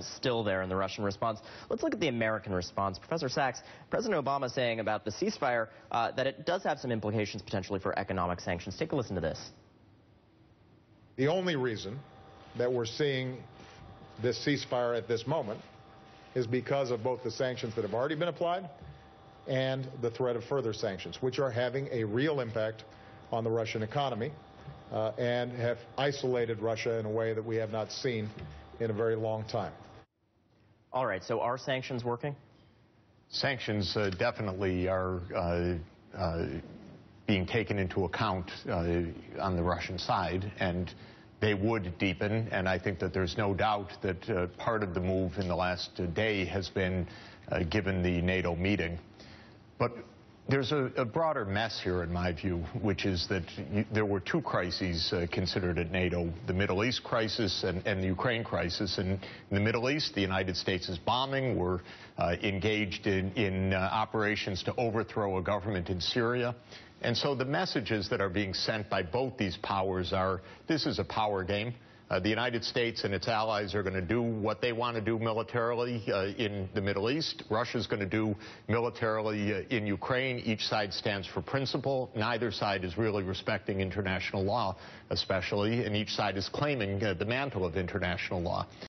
still there in the Russian response. Let's look at the American response. Professor Sachs, President Obama saying about the ceasefire that it does have some implications potentially for economic sanctions. Take a listen to this. The only reason that we're seeing this ceasefire at this moment is because of both the sanctions that have already been applied and the threat of further sanctions, which are having a real impact on the Russian economy and have isolated Russia in a way that we have not seen in a very long time. All right, so are sanctions working? Sanctions definitely are being taken into account on the Russian side, and they would deepen, and I think that there's no doubt that part of the move in the last day has been given the NATO meeting. But there's a broader mess here, in my view, which is that there were two crises considered at NATO, the Middle East crisis and the Ukraine crisis. And in the Middle East, the United States is bombing. We're engaged in operations to overthrow a government in Syria. And so the messages that are being sent by both these powers are, this is a power game. The United States and its allies are going to do what they want to do militarily in the Middle East. Russia's going to do militarily in Ukraine. Each side stands for principle. Neither side is really respecting international law, especially, and each side is claiming the mantle of international law.